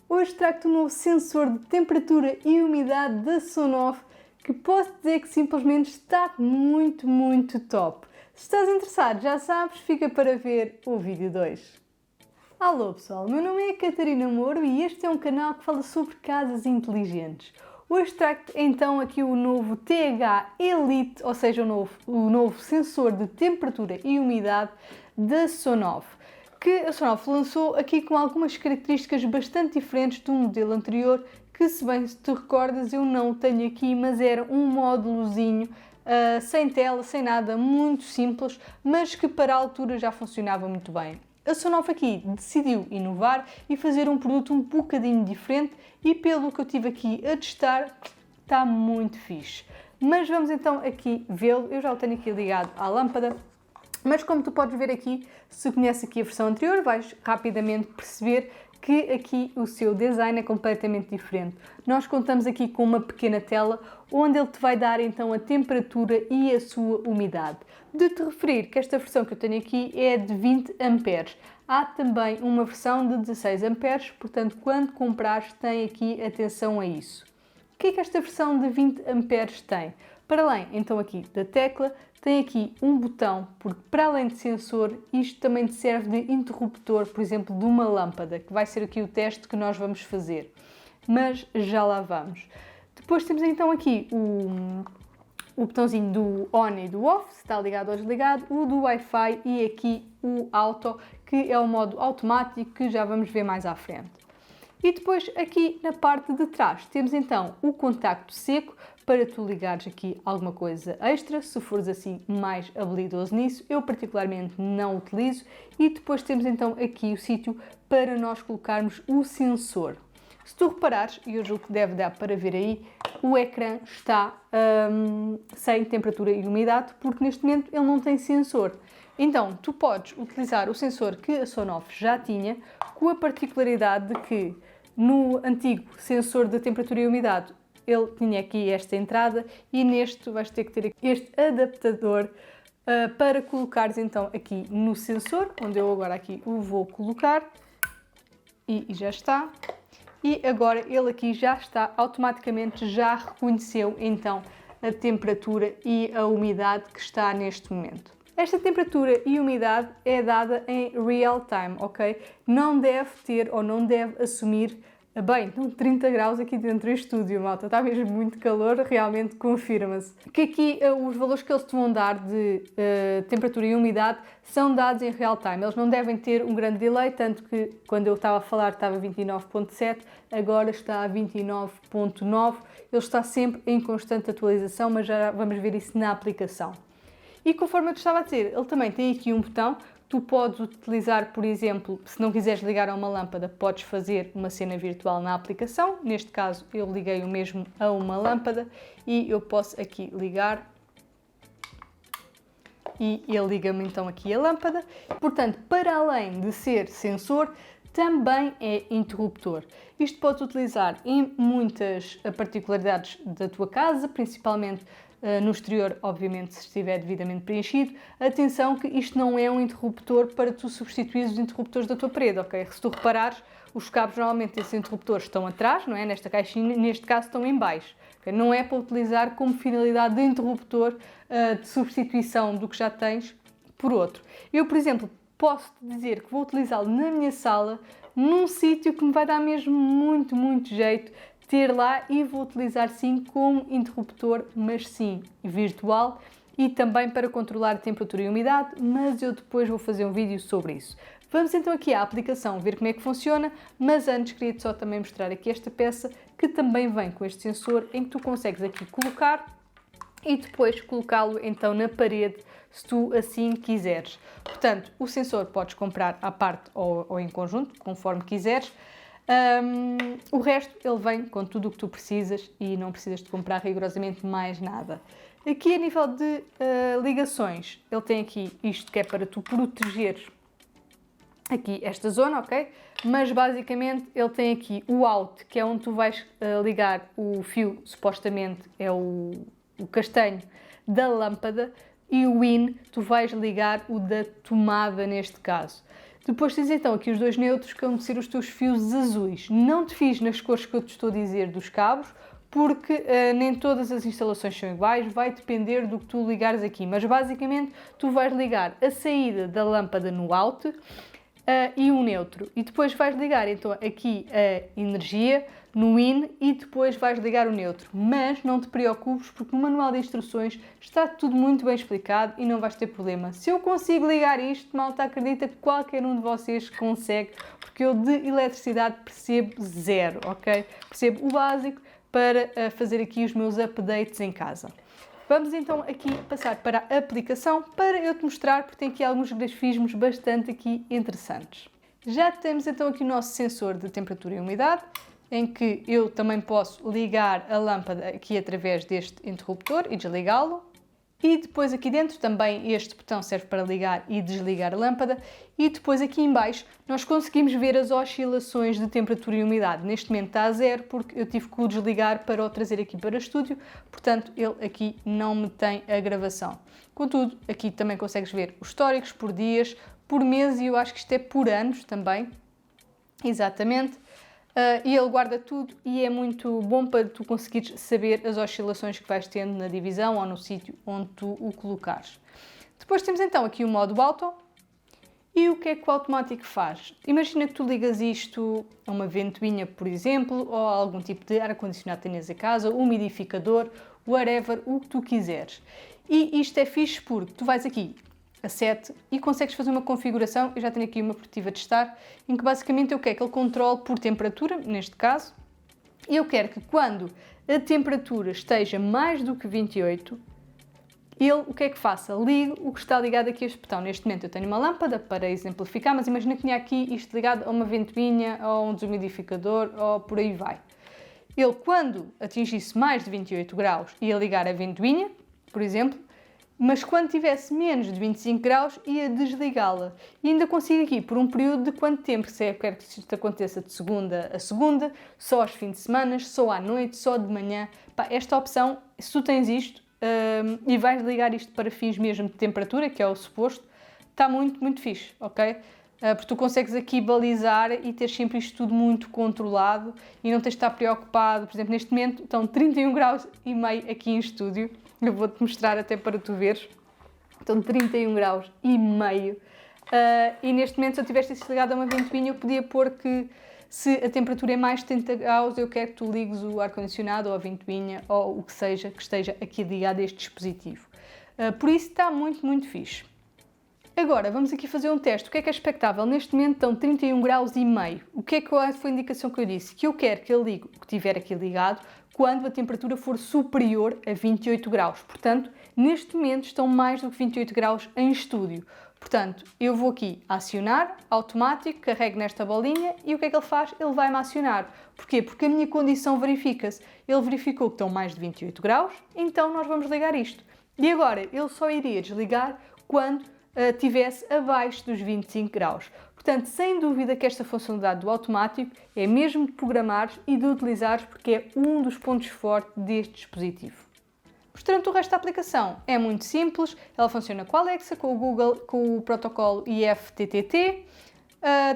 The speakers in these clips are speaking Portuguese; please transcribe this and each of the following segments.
Hoje trago-te um novo sensor de temperatura e umidade da Sonoff que posso dizer que simplesmente está muito top. Se estás interessado, já sabes, fica para ver o vídeo 2. Alô pessoal, meu nome é Catarina Moro e este é um canal que fala sobre casas inteligentes. Hoje trago-te então aqui o novo TH Elite, ou seja, o novo sensor de temperatura e umidade da Sonoff, que a Sonoff lançou aqui com algumas características bastante diferentes do modelo anterior, que se bem te recordas eu não o tenho aqui, mas era um módulozinho sem tela, sem nada, muito simples, mas que para a altura já funcionava muito bem. A Sonoff aqui decidiu inovar e fazer um produto um bocadinho diferente e pelo que eu tive aqui a testar, está muito fixe. Mas vamos então aqui vê-lo, eu já o tenho aqui ligado à lâmpada, mas como tu podes ver aqui, se conheces aqui a versão anterior, vais rapidamente perceber que aqui o seu design é completamente diferente. Nós contamos aqui com uma pequena tela onde ele te vai dar então a temperatura e a sua umidade. De te referir que esta versão que eu tenho aqui é de 20 amperes. Há também uma versão de 16 amperes, portanto quando comprares tem aqui atenção a isso. O que é que esta versão de 20 amperes tem? Para além então aqui da tecla, tem aqui um botão, porque para além de sensor, isto também te serve de interruptor, por exemplo, de uma lâmpada, que vai ser aqui o teste que nós vamos fazer. Mas já lá vamos. Depois temos então aqui o botãozinho do on e do off, se está ligado ou desligado, o do Wi-Fi e aqui o auto, que é o modo automático, que já vamos ver mais à frente. E depois aqui na parte de trás temos então o contacto seco para tu ligares aqui alguma coisa extra, se fores assim mais habilidoso nisso. Eu particularmente não utilizo. E depois temos então aqui o sítio para nós colocarmos o sensor. Se tu reparares, e eu julgo que deve dar para ver aí, o ecrã está sem temperatura e umidade, porque neste momento ele não tem sensor. Então, tu podes utilizar o sensor que a Sonoff já tinha, com a particularidade de que no antigo sensor de temperatura e umidade ele tinha aqui esta entrada e neste vais ter que ter este adaptador para colocares então aqui no sensor, onde eu agora aqui o vou colocar e já está. E agora ele aqui já está, automaticamente já reconheceu então a temperatura e a umidade que está neste momento. Esta temperatura e umidade é dada em real time, ok? Não deve ter ou não deve assumir, bem, estão 30 graus aqui dentro do estúdio, malta, está mesmo muito calor, realmente confirma-se. Que aqui os valores que eles te vão dar de temperatura e umidade são dados em real time, eles não devem ter um grande delay, tanto que quando eu estava a falar estava 29.7, agora está a 29.9, ele está sempre em constante atualização, mas já vamos ver isso na aplicação. E conforme eu te estava a dizer, ele também tem aqui um botão, tu podes utilizar, por exemplo, se não quiseres ligar a uma lâmpada, podes fazer uma cena virtual na aplicação. Neste caso, eu liguei o mesmo a uma lâmpada e eu posso aqui ligar e ele liga-me então aqui a lâmpada. Portanto, para além de ser sensor, também é interruptor. Isto podes utilizar em muitas particularidades da tua casa, principalmente no exterior, obviamente, se estiver devidamente preenchido. Atenção que isto não é um interruptor para tu substituir os interruptores da tua parede, ok? Se tu reparares, os cabos normalmente desses interruptores estão atrás, não é? Nesta caixinha, neste caso estão em baixo. Okay? Não é para utilizar como finalidade de interruptor de substituição do que já tens por outro. Eu, por exemplo, posso-te dizer que vou utilizá-lo na minha sala, num sítio que me vai dar mesmo muito jeito ter lá e vou utilizar sim como interruptor, mas sim virtual e também para controlar a temperatura e a umidade, mas eu depois vou fazer um vídeo sobre isso. Vamos então aqui à aplicação ver como é que funciona, mas antes queria-te só também mostrar aqui esta peça que também vem com este sensor em que tu consegues aqui colocar e depois colocá-lo então na parede, se tu assim quiseres. Portanto, o sensor podes comprar à parte ou em conjunto, conforme quiseres. O resto ele vem com tudo o que tu precisas e não precisas de comprar rigorosamente mais nada. Aqui a nível de ligações, ele tem aqui isto que é para tu protegeres aqui esta zona, ok? Mas basicamente ele tem aqui o out, que é onde tu vais ligar o fio, supostamente é o castanho da lâmpada, e o in, tu vais ligar o da tomada neste caso. Depois tens então aqui os dois neutros que vão ser os teus fios azuis. Não te fies nas cores que eu te estou a dizer dos cabos, porque nem todas as instalações são iguais, vai depender do que tu ligares aqui. Mas basicamente tu vais ligar a saída da lâmpada no out e um neutro. E depois vais ligar então aqui a energia no in e depois vais ligar o neutro. Mas não te preocupes porque no manual de instruções está tudo muito bem explicado e não vais ter problema. Se eu consigo ligar isto, malta, acredita que qualquer um de vocês consegue, porque eu de eletricidade percebo zero, ok? Percebo o básico para fazer aqui os meus updates em casa. Vamos então aqui passar para a aplicação para eu te mostrar, porque tem aqui alguns grafismos bastante aqui interessantes. Já temos então aqui o nosso sensor de temperatura e umidade, em que eu também posso ligar a lâmpada aqui através deste interruptor e desligá-lo. E depois aqui dentro também este botão serve para ligar e desligar a lâmpada. E depois aqui em baixo nós conseguimos ver as oscilações de temperatura e umidade. Neste momento está a 0 porque eu tive que o desligar para o trazer aqui para o estúdio. Portanto, ele aqui não me tem a gravação. Contudo, aqui também consegues ver os históricos por dias, por meses e eu acho que isto é por anos também. Exatamente. E ele guarda tudo e é muito bom para tu conseguires saber as oscilações que vais tendo na divisão ou no sítio onde tu o colocares. Depois temos então aqui o modo auto. E o que é que o automático faz? Imagina que tu ligas isto a uma ventoinha, por exemplo, ou a algum tipo de ar-condicionado que tenhas em casa, umidificador, whatever, o que tu quiseres. E isto é fixe porque tu vais aqui a 7 e consegues fazer uma configuração, eu já tenho aqui uma para testar, em que basicamente eu quero que ele controle por temperatura, neste caso, e eu quero que quando a temperatura esteja mais do que 28, ele o que é que faça? Ligue o que está ligado aqui a este botão. Neste momento eu tenho uma lâmpada para exemplificar, mas imagina que tinha aqui isto ligado a uma ventoinha ou a um desumidificador ou por aí vai. Ele quando atingisse mais de 28 graus ia ligar a ventoinha, por exemplo, mas quando tivesse menos de 25 graus ia desligá-la. E ainda consigo aqui por um período de quanto tempo, se eu quero que isto aconteça de segunda a segunda, só aos fins de semana, só à noite, só de manhã. Pá, esta opção, se tu tens isto e vais ligar isto para fins mesmo de temperatura, que é o suposto, está muito, muito fixe, ok? Porque tu consegues aqui balizar e ter sempre isto tudo muito controlado e não tens de estar preocupado. Por exemplo, neste momento estão 31 graus e meio aqui em estúdio. Eu vou-te mostrar até para tu veres. Estão 31 graus e meio. E neste momento, se eu tivesse isto ligado a uma ventoinha, eu podia pôr que se a temperatura é mais de 70 graus, eu quero que tu ligues o ar-condicionado ou a ventoinha ou o que seja que esteja aqui ligado a este dispositivo. Por isso está muito, muito fixe. Agora, vamos aqui fazer um teste. O que é expectável? Neste momento estão 31 graus e meio. O que é que foi a indicação que eu disse? Que eu quero que ele ligue o que estiver aqui ligado quando a temperatura for superior a 28 graus. Portanto, neste momento estão mais do que 28 graus em estúdio. Portanto, eu vou aqui acionar, automático, carrego nesta bolinha e o que é que ele faz? Ele vai-me acionar. Porquê? Porque a minha condição verifica-se. Ele verificou que estão mais de 28 graus, então nós vamos ligar isto. E agora, ele só iria desligar quando tivesse abaixo dos 25 graus. Portanto, sem dúvida que esta funcionalidade do automático é mesmo de programares e de utilizares porque é um dos pontos fortes deste dispositivo. Mostrando o resto da aplicação, é muito simples, ela funciona com a Alexa, com o Google, com o protocolo IFTTT,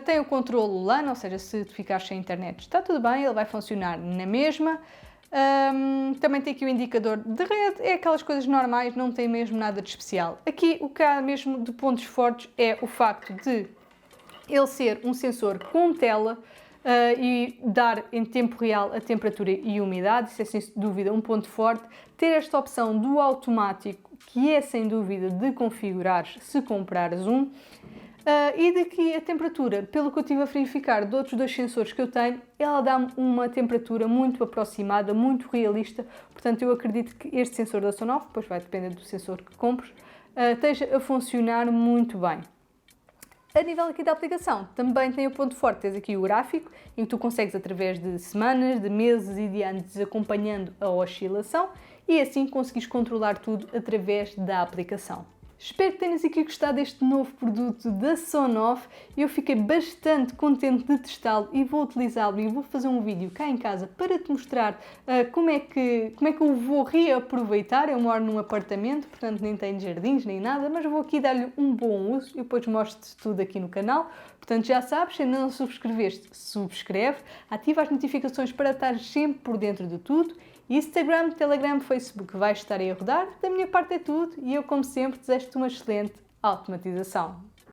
tem o controle LAN, ou seja, se tu ficares sem internet está tudo bem, ele vai funcionar na mesma. Também tem aqui o indicador de rede, é aquelas coisas normais, não tem mesmo nada de especial. Aqui o que há mesmo de pontos fortes é o facto de ele ser um sensor com tela e dar em tempo real a temperatura e a umidade, isso é sem dúvida um ponto forte. Ter esta opção do automático, que é sem dúvida de configurar se comprares um. E de que a temperatura, pelo que eu estive a verificar de outros dois sensores que eu tenho, ela dá-me uma temperatura muito aproximada, muito realista. Portanto, eu acredito que este sensor da Sonoff, depois vai depender do sensor que compres, esteja a funcionar muito bem. A nível aqui da aplicação, também tem o ponto forte, tens aqui o gráfico, em que tu consegues através de semanas, de meses e de anos acompanhando a oscilação e assim conseguires controlar tudo através da aplicação. Espero que tenhas aqui gostado deste novo produto da Sonoff. Eu fiquei bastante contente de testá-lo e vou utilizá-lo e vou fazer um vídeo cá em casa para te mostrar como é que eu vou reaproveitar. Eu moro num apartamento, portanto nem tenho jardins nem nada, mas vou aqui dar-lhe um bom uso e depois mostro-te tudo aqui no canal. Portanto, já sabes, se ainda não subscreveste, subscreve, ativa as notificações para estar sempre por dentro de tudo. Instagram, Telegram, Facebook vai estar aí a rodar. Da minha parte é tudo e eu, como sempre, desejo-te uma excelente automatização.